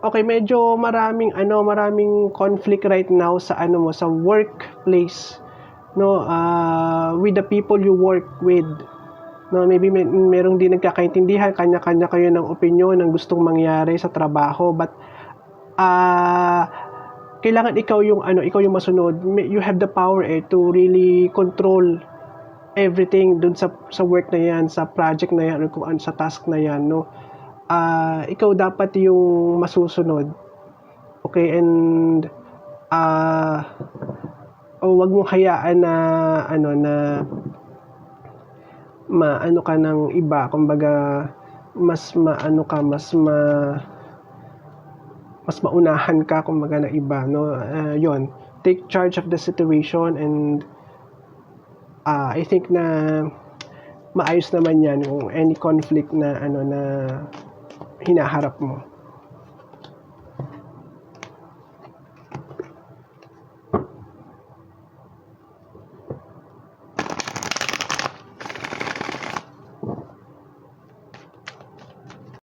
Okay, medyo maraming conflict right now sa sa workplace, no, with the people you work with, no, maybe merong di nagkakaintindihan, kanya-kanya kayo ng opinyon ng gustong mangyari sa trabaho, but kailangan ikaw yung masunod. You have the power to really control everything dun sa work na yan, sa project na yan, or kung ano sa task na yan, no. Ikaw dapat yung masusunod. Okay, and wag mong hayaan na maano ka ng iba, kumbaga mas maunahan ka kumbaga ng iba, no. Yon, take charge of the situation, and I think na maayos naman yan kung any conflict na na hinaharap mo.